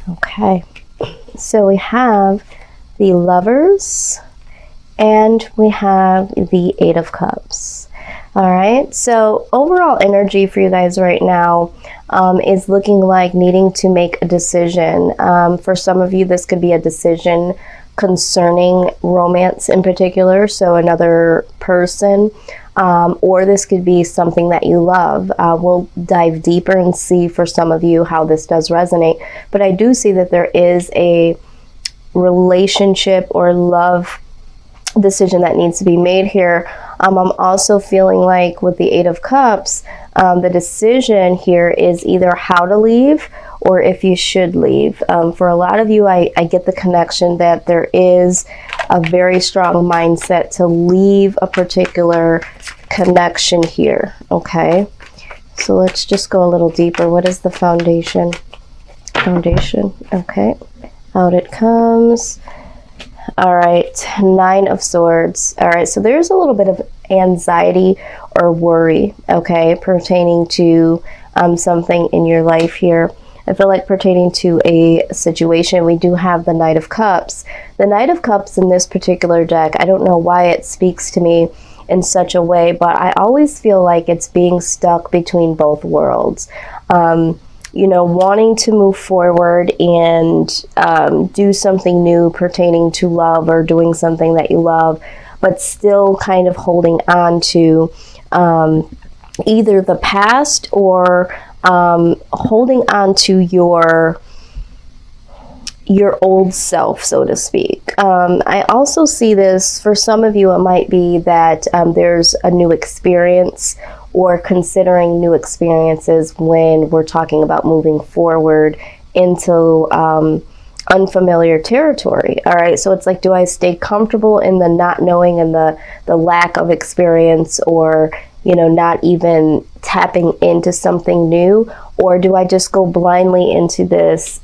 Okay, so we have the Lovers and we have the Eight of Cups. All right, so overall energy for you guys right now is looking like needing to make a decision. For some of you, this could be a decision concerning romance in particular, so another person, or this could be something that you love. We'll dive deeper and see for some of you how this does resonate, but I do see that there is a relationship or love decision that needs to be made here. I'm also feeling like with the Eight of Cups, the decision here is either how to leave or if you should leave. For a lot of you, I get the connection that there is a very strong mindset to leave a particular connection here. Okay, so let's just go a little deeper. What is the foundation? Foundation. Okay, out it comes. All right, Nine of Swords. All right, so there's a little bit of anxiety or worry, okay, pertaining to something in your life here. I feel like pertaining to a situation, we do have the Knight of Cups. The Knight of Cups in this particular deck, I don't know why it speaks to me in such a way, but I always feel like it's being stuck between both worlds. You know, wanting to move forward and do something new pertaining to love or doing something that you love, but still kind of holding on to either the past or holding on to your old self, so to speak. I also see this, for some of you, it might be that there's a new experience or considering new experiences when we're talking about moving forward into unfamiliar territory. All right, so it's like, do I stay comfortable in the not knowing and the lack of experience, or, you know, not even tapping into something new, or do I just go blindly into this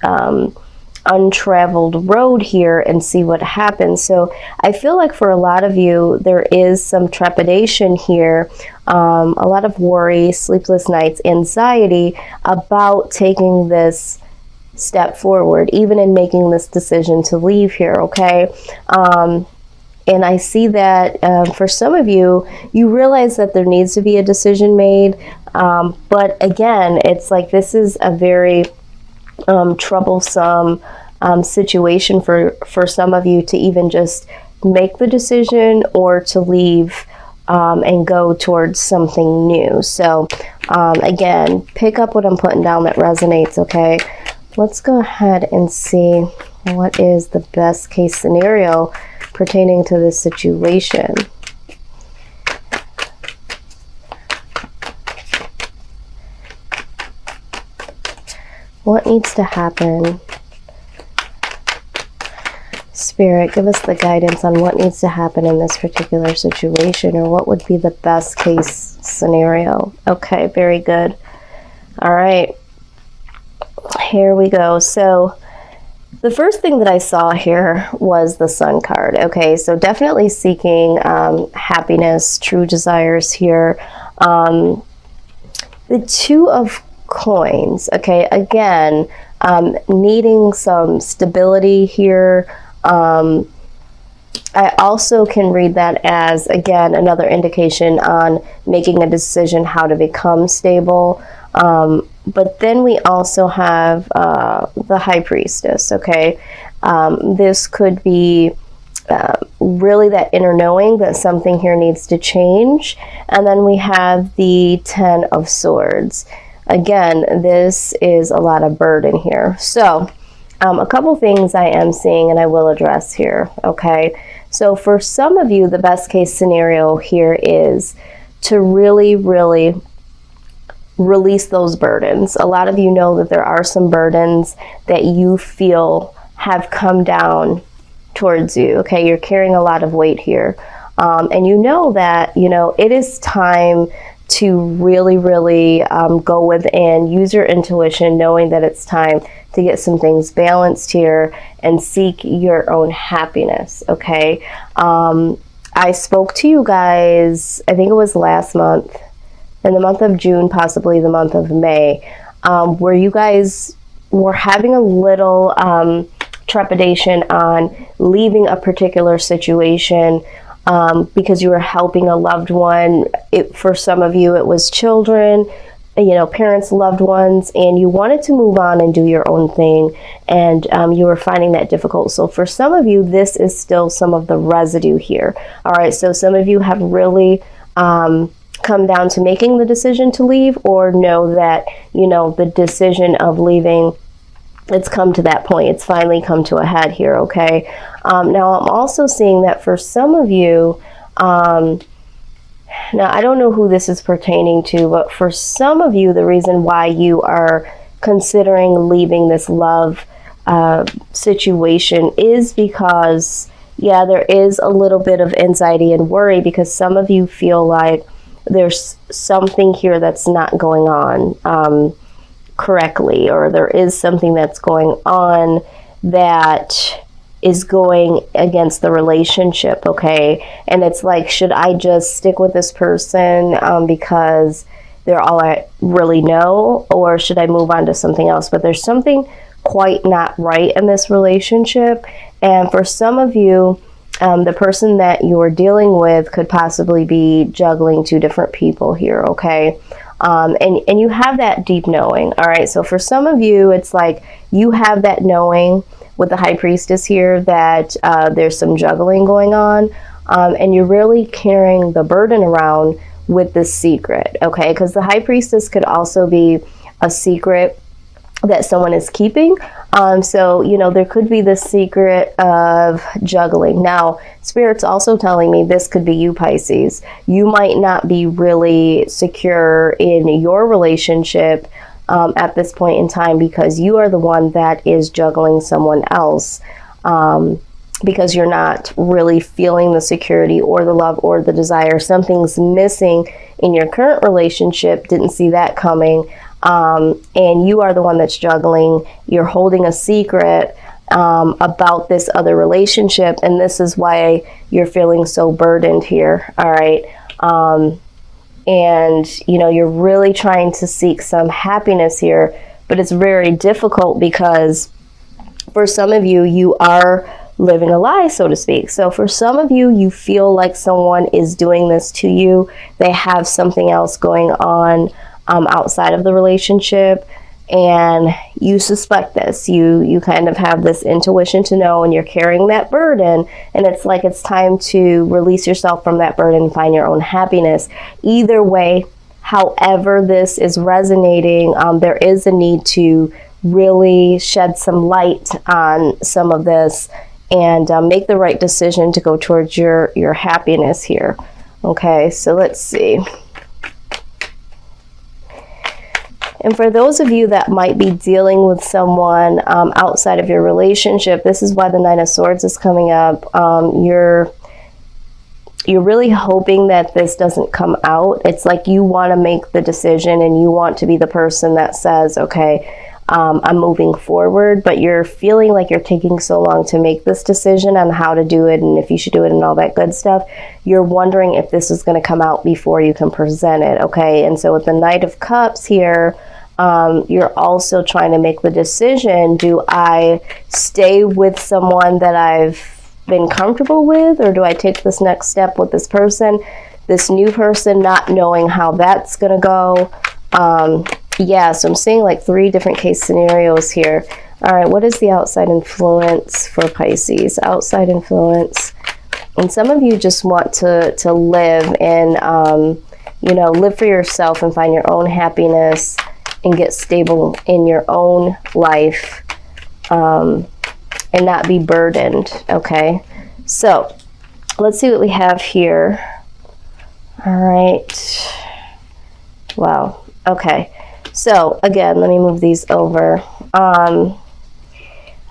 untraveled road here and see what happens? So I feel like for a lot of you, there is some trepidation here, a lot of worry, sleepless nights, anxiety about taking this step forward, even in making this decision to leave here. Okay, and I see that for some of you, you realize that there needs to be a decision made, but again, it's like this is a very troublesome situation for some of you to even just make the decision or to leave and go towards something new. So again, pick up what I'm putting down that resonates. Okay, let's go ahead and see what is the best case scenario pertaining to this situation. What needs to happen? Spirit, give us the guidance on what needs to happen in this particular situation, or what would be the best case scenario. Okay, very good. All right, here we go. So the first thing that I saw here was the Sun card. Okay, so definitely seeking happiness, true desires here. The Two of Coins. Okay, again, needing some stability here. I also can read that as, again, another indication on making a decision how to become stable. But then we also have the High Priestess. Okay, this could be really that inner knowing that something here needs to change. And then we have the Ten of Swords. Again, this is a lot of burden here. So a couple things I am seeing and I will address here. Okay, so for some of you, the best case scenario here is to really release those burdens. A lot of you know that there are some burdens that you feel have come down towards you. Okay, you're carrying a lot of weight here, and you know that, you know, it is time to really go within, use your intuition, knowing that it's time to get some things balanced here and seek your own happiness. Okay, I spoke to you guys, I think it was last month, in the month of June, possibly the month of May, where you guys were having a little trepidation on leaving a particular situation because you were helping a loved one. For some of you, it was children, you know, parents, loved ones, and you wanted to move on and do your own thing, and you were finding that difficult. So for some of you, this is still some of the residue here. All right, so some of you have really come down to making the decision to leave, or know that, you know, the decision of leaving, it's come to that point. It's finally come to a head here, okay? Now, I'm also seeing that for some of you, now, I don't know who this is pertaining to, but for some of you, the reason why you are considering leaving this love situation is because, yeah, there is a little bit of anxiety and worry, because some of you feel like there's something here that's not going on correctly, or there is something that's going on that is going against the relationship, okay? And it's like, should I just stick with this person because they're all I really know, or should I move on to something else? But there's something quite not right in this relationship. And for some of you, the person that you're dealing with could possibly be juggling two different people here, okay? And you have that deep knowing, all right? So for some of you, it's like you have that knowing with the High Priestess here that there's some juggling going on, and you're really carrying the burden around with this secret, okay? Because the High Priestess could also be a secret that someone is keeping. So, you know, there could be this secret of juggling. Now, Spirit's also telling me this could be you, Pisces. You might not be really secure in your relationship at this point in time, because you are the one that is juggling someone else, because you're not really feeling the security or the love or the desire. Something's missing in your current relationship. Didn't see that coming. And you are the one that's juggling. You're holding a secret about this other relationship, and this is why you're feeling so burdened here, all right? And, you know, you're really trying to seek some happiness here, but it's very difficult because for some of you, you are living a lie, so to speak. So for some of you, you feel like someone is doing this to you. They have something else going on outside of the relationship, and you suspect this. You kind of have this intuition to know, and you're carrying that burden, and it's like it's time to release yourself from that burden and find your own happiness. Either way, however this is resonating, there is a need to really shed some light on some of this and make the right decision to go towards your happiness here. Okay, so let's see. And for those of you that might be dealing with someone outside of your relationship, this is why the Nine of Swords is coming up. You're really hoping that this doesn't come out. It's like you want to make the decision and you want to be the person that says, okay, I'm moving forward, but you're feeling like you're taking so long to make this decision on how to do it and if you should do it and all that good stuff. You're wondering if this is going to come out before you can present it, okay? And so with the Knight of Cups here, you're also trying to make the decision, do I stay with someone that I've been comfortable with, or do I take this next step with this person, this new person, not knowing how that's going to go? Yeah, so I'm seeing like 3 different case scenarios here. All right, what is the outside influence for Pisces? Outside influence. And some of you just want to live and, you know, live for yourself and find your own happiness and get stable in your own life and not be burdened, okay? So let's see what we have here. All right. Wow, okay. So again, let me move these over.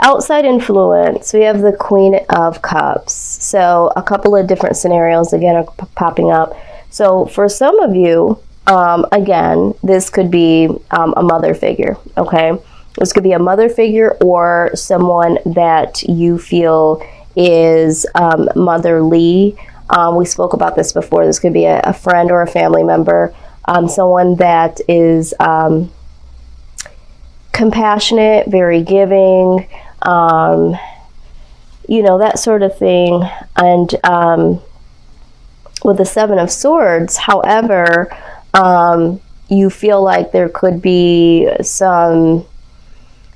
Outside influence, we have the Queen of Cups. So a couple of different scenarios again are popping up. So for some of you, again, this could be a mother figure, okay? This could be a mother figure or someone that you feel is motherly. We spoke about this before. This could be a friend or a family member. Someone that is compassionate, very giving, you know, that sort of thing. And with the Seven of Swords, however, you feel like there could be some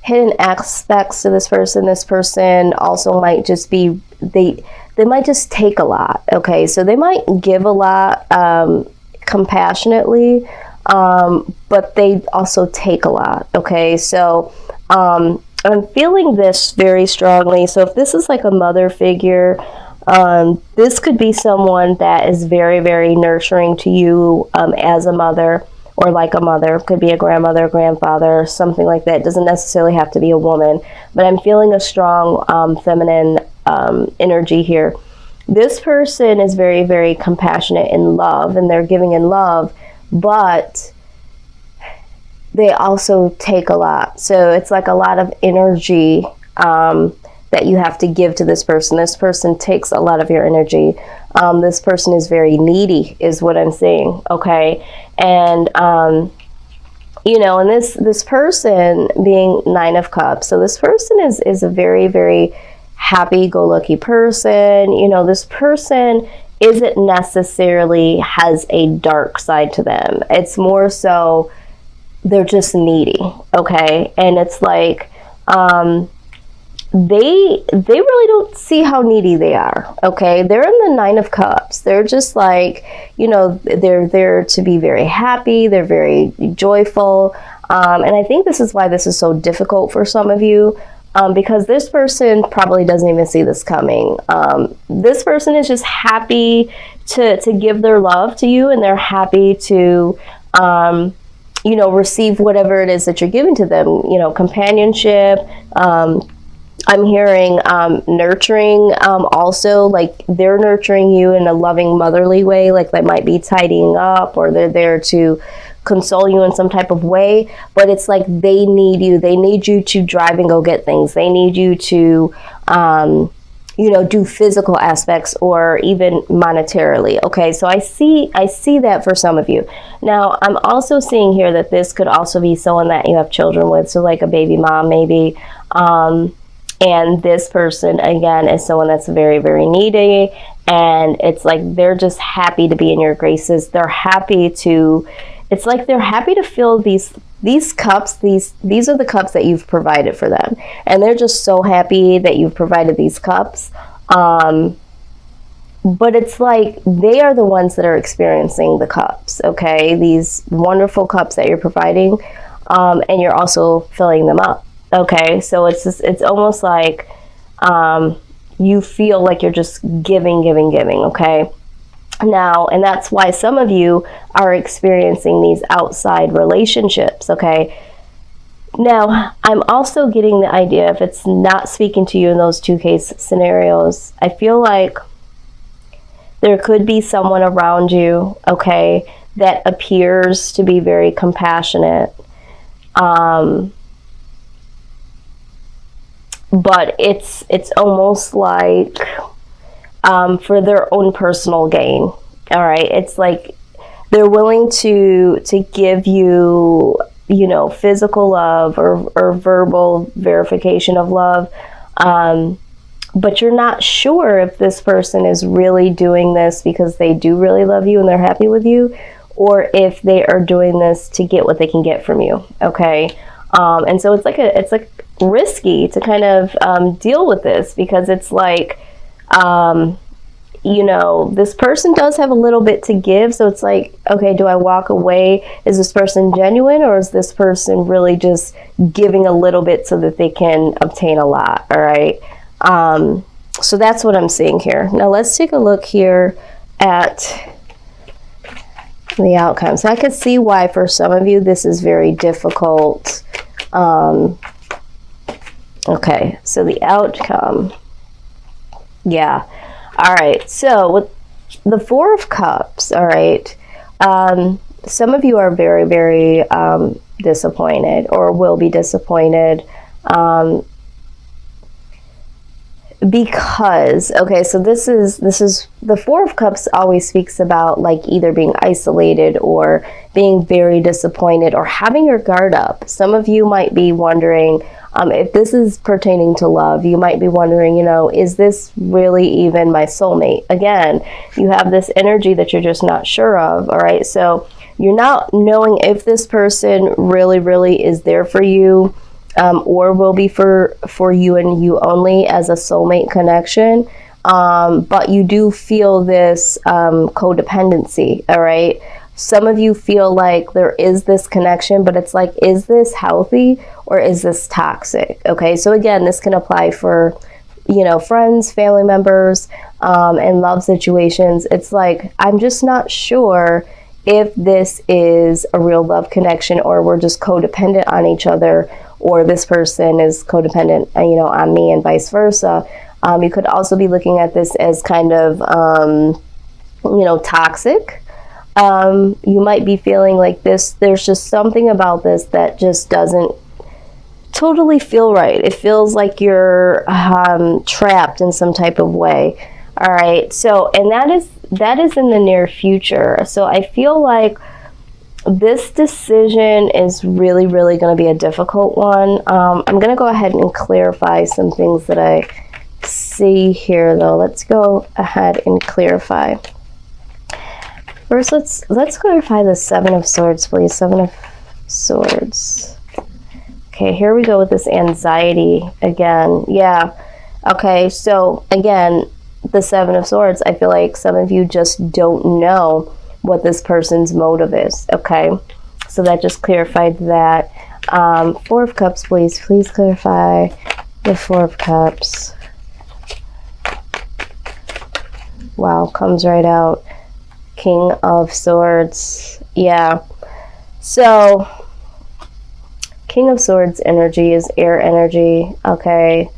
hidden aspects to this person. This person also might just be, they might just take a lot, okay? So they might give a lot compassionately, but they also take a lot, okay? So I'm feeling this very strongly. So if this is like a mother figure, this could be someone that is very, very nurturing to you as a mother, or like a mother. Could be a grandmother, grandfather, something like that. It doesn't necessarily have to be a woman, but I'm feeling a strong feminine energy here. This person is very, very compassionate in love, and they're giving in love, but they also take a lot. So it's like a lot of energy that you have to give to this person. This person takes a lot of your energy. This person is very needy, is what I'm saying, okay? And, you know, and this person being Nine of Cups, so this person is a very, very happy-go-lucky person. You know, this person isn't necessarily has a dark side to them. It's more so they're just needy, okay? And it's like, they really don't see how needy they are, okay? They're in the Nine of Cups. They're just like, you know, they're there to be very happy. They're very joyful. And I think this is why this is so difficult for some of you, because this person probably doesn't even see this coming. This person is just happy to give their love to you, and they're happy to, you know, receive whatever it is that you're giving to them, you know, companionship, I'm hearing nurturing, also, like they're nurturing you in a loving, motherly way, like they might be tidying up, or they're there to console you in some type of way, but it's like they need you. They need you to drive and go get things. They need you to, you know, do physical aspects or even monetarily, okay? So I see that for some of you. Now, I'm also seeing here that this could also be someone that you have children with, so like a baby mom maybe, and this person, again, is someone that's very, very needy, and it's like they're just happy to be in your graces. They're happy to, it's like they're happy to fill these cups. These are the cups that you've provided for them, and they're just so happy that you've provided these cups. But it's like they are the ones that are experiencing the cups, okay? These wonderful cups that you're providing, and you're also filling them up. Okay, so it's just, it's almost like you feel like you're just giving, okay? Now, and that's why some of you are experiencing these outside relationships, okay? Now, I'm also getting the idea, if it's not speaking to you in those two case scenarios, I feel like there could be someone around you, okay, that appears to be very compassionate, but it's almost like for their own personal gain. All right, it's like they're willing to give you, you know, physical love or verbal verification of love, but you're not sure if this person is really doing this because they do really love you and they're happy with you, or if they are doing this to get what they can get from you, okay? And so it's like risky to kind of deal with this, because it's like, you know, this person does have a little bit to give, so it's like, okay, do I walk away? Is this person genuine, or is this person really just giving a little bit so that they can obtain a lot? All right, so that's what I'm seeing here. Now let's take a look here at the outcome. So I could see why for some of you this is very difficult. Okay, so the outcome, yeah. All right, so with the Four of Cups, all right, some of you are very, very disappointed, or will be disappointed. Because, okay, so this is the Four of Cups always speaks about like either being isolated or being very disappointed or having your guard up. Some of you might be wondering, if this is pertaining to love, you might be wondering, you know, is this really even my soulmate? Again, you have this energy that you're just not sure of, all right? So you're not knowing if this person really is there for you, or will be for you and you only as a soulmate connection. But you do feel this codependency, all right? Some of you feel like there is this connection, but it's like, is this healthy or is this toxic? Okay, so again, this can apply for, you know, friends, family members, and love situations. It's like, I'm just not sure if this is a real love connection or we're just codependent on each other, or this person is codependent, you know, on me and vice versa. You could also be looking at this as kind of, you know, toxic. You might be feeling like this, there's just something about this that just doesn't totally feel right. It feels like you're trapped in some type of way. All right, so, and that is in the near future. So I feel like this decision is really going to be a difficult one. I'm going to go ahead and clarify some things that I see here, though. Let's go ahead and clarify. First, let's clarify the Seven of Swords, please. Seven of Swords. Okay, here we go with this anxiety again. Yeah. Okay, so again, the Seven of Swords, I feel like some of you just don't know what this person's motive is. Okay, so that just clarified that. Four of Cups, please clarify the Four of Cups. Wow, comes right out. King of Swords. Yeah, so King of Swords energy is air energy. Okay,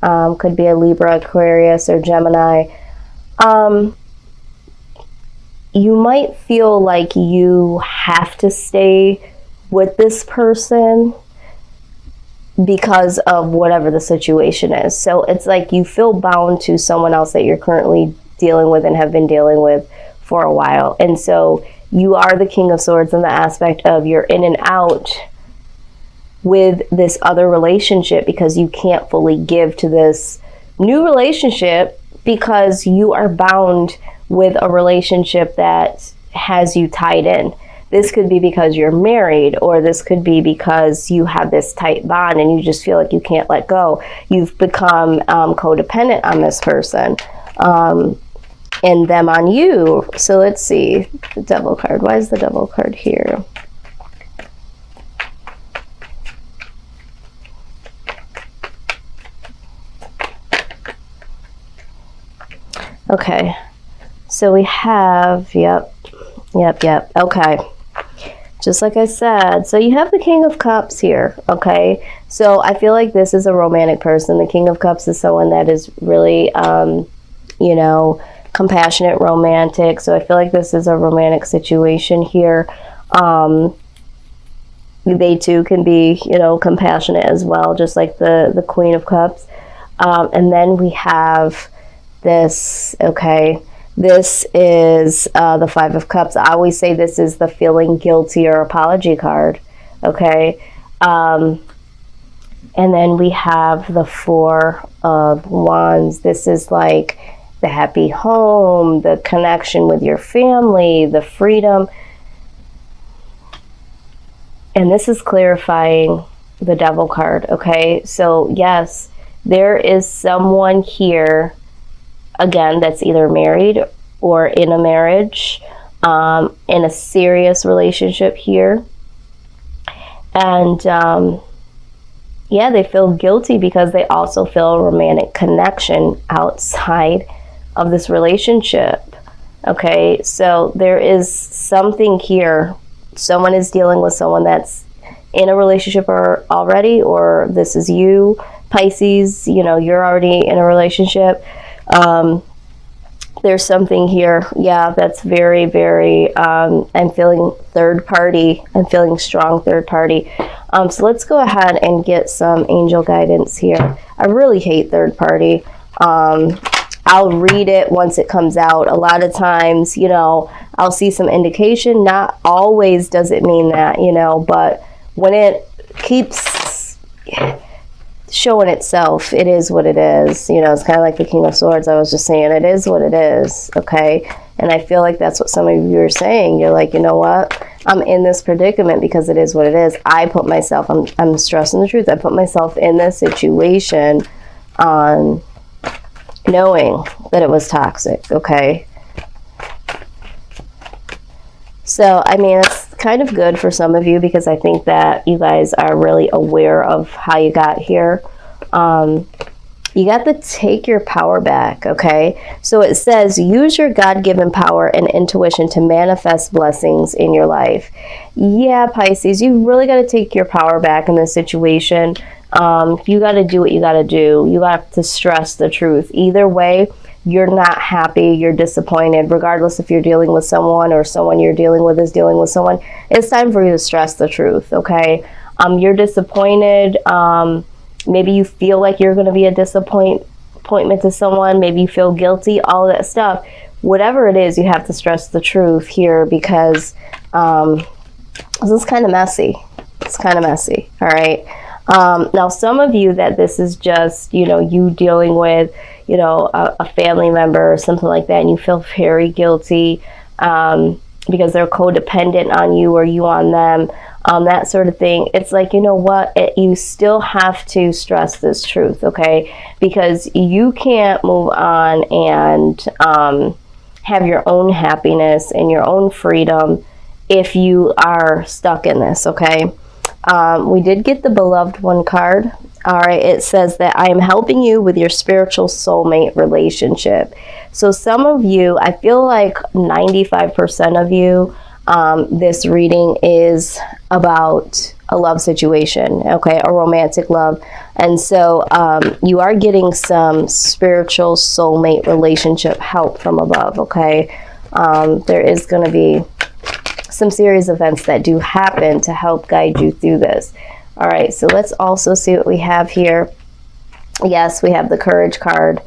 could be a Libra, Aquarius, or Gemini. You might feel like you have to stay with this person because of whatever the situation is. So it's like you feel bound to someone else that you're currently dealing with and have been dealing with for a while. And so you are the King of Swords in the aspect of you're in and out with this other relationship because you can't fully give to this new relationship because you are bound with a relationship that has you tied in. This could be because you're married, or this could be because you have this tight bond and you just feel like you can't let go. You've become codependent on this person, and them on you. So let's see, the Devil card. Why is the Devil card here? Okay. So we have, yep. Okay. Just like I said, so you have the King of Cups here, okay? So I feel like this is a romantic person. The King of Cups is someone that is really, you know, compassionate, romantic. So I feel like this is a romantic situation here. They too can be, you know, compassionate as well, just like the Queen of Cups. And then we have this, okay? This is the Five of Cups. I always say this is the feeling guilty or apology card, okay? And then we have the Four of Wands. This is like the happy home, the connection with your family, the freedom. And this is clarifying the Devil card, okay? So yes, there is someone here, again, that's either married or in a marriage, in a serious relationship here. And yeah, they feel guilty because they also feel a romantic connection outside of this relationship. Okay, so there is something here. Someone is dealing with someone that's in a relationship already, or this is you, Pisces, you know, you're already in a relationship. There's something here, yeah, that's very, very, I'm feeling third party. I'm feeling strong third party. So let's go ahead and get some angel guidance here. I really hate third party. I'll read it once it comes out. A lot of times, you know, I'll see some indication. Not always does it mean that, you know, but when it keeps showing itself, it is what it is. You know, it's kind of like the King of Swords. I was just saying, it is what it is, okay? And I feel like that's what some of you are saying. You're like, you know what? I'm in this predicament because it is what it is. I put myself, I'm stressing the truth. I put myself in this situation on knowing that it was toxic, okay? So, I mean, it's kind of good for some of you because I think that you guys are really aware of how you got here. You got to take your power back, okay? So it says, use your God-given power and intuition to manifest blessings in your life. Yeah, Pisces, you really got to take your power back in this situation. You got to do what you got to do. You have to stress the truth. Either way, you're not happy, you're disappointed, regardless if you're dealing with someone or someone you're dealing with is dealing with someone. It's time for you to stress the truth, okay? You're disappointed. Maybe you feel like you're going to be a disappointment to someone. Maybe you feel guilty, all that stuff. Whatever it is, you have to stress the truth here because this is kind of messy. It's kind of messy, all right? Now, some of you that this is just, you know, you dealing with, you know, a family member or something like that, and you feel very guilty because they're codependent on you or you on them, that sort of thing. It's like, you know what, you still have to stress this truth, okay? Because you can't move on and have your own happiness and your own freedom if you are stuck in this, okay? We did get the beloved one card. All right, it says that I am helping you with your spiritual soulmate relationship. So some of you, I feel like 95% of you, this reading is about a love situation, okay, a romantic love. And so you are getting some spiritual soulmate relationship help from above, okay? There is going to be some serious events that do happen to help guide you through this. All right, so let's also see what we have here. Yes, we have the Courage card.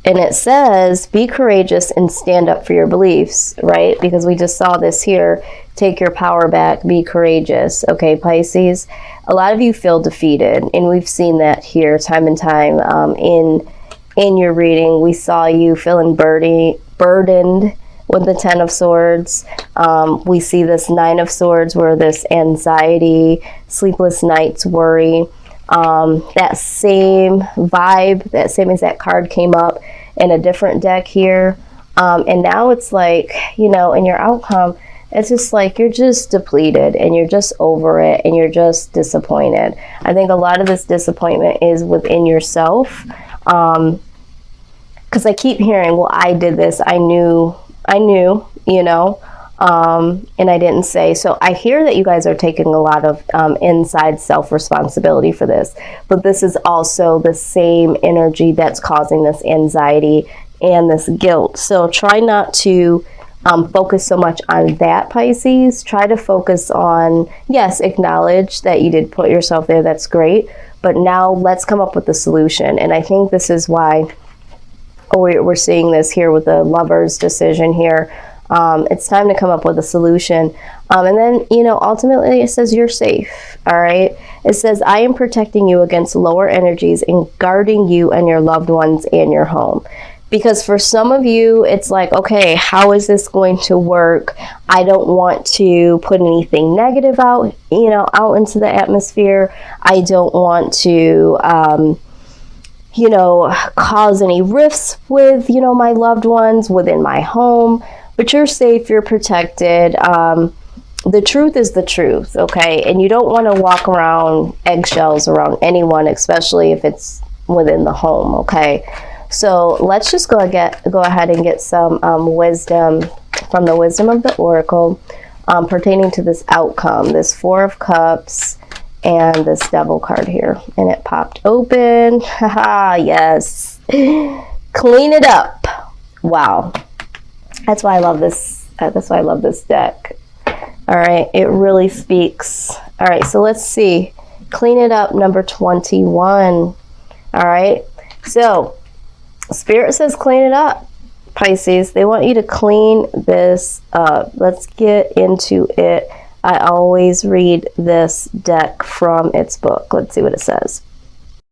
And it says, be courageous and stand up for your beliefs, right? Because we just saw this here. Take your power back, be courageous. Okay, Pisces, a lot of you feel defeated. And we've seen that here time and time in your reading. We saw you feeling burdened with the Ten of Swords. We see this Nine of Swords where this anxiety, sleepless nights, worry, that same vibe, that same exact card came up in a different deck here. And now it's like, you know, in your outcome, it's just like you're just depleted and you're just over it and you're just disappointed. I think a lot of this disappointment is within yourself. Because I keep hearing, well, I did this, I knew, you know, and I didn't say. So I hear that you guys are taking a lot of inside self-responsibility for this, but this is also the same energy that's causing this anxiety and this guilt. So try not to focus so much on that, Pisces. Try to focus on, yes, acknowledge that you did put yourself there. That's great. But now let's come up with a solution. And I think this is why we're seeing this here with the Lover's decision here. It's time to come up with a solution. And then, you know, ultimately it says you're safe. All right. It says, I am protecting you against lower energies and guarding you and your loved ones and your home. Because for some of you, it's like, okay, how is this going to work? I don't want to put anything negative out, you know, out into the atmosphere. I don't want to, you know, cause any rifts with, you know, my loved ones within my home. But you're safe, you're protected. The truth is the truth, okay? And you don't want to walk around eggshells around anyone, especially if it's within the home, okay? So let's just go ahead and get some wisdom from the wisdom of the Oracle pertaining to this outcome, this Four of Cups and this Devil card here. And it popped open. Haha, yes. Clean it up. Wow. That's why I love this. That's why I love this deck. All right, it really speaks. All right, so let's see. Clean it up, number 21. All right, so Spirit says clean it up, Pisces. They want you to clean this up. Let's get into it. I always read this deck from its book. Let's see what it says.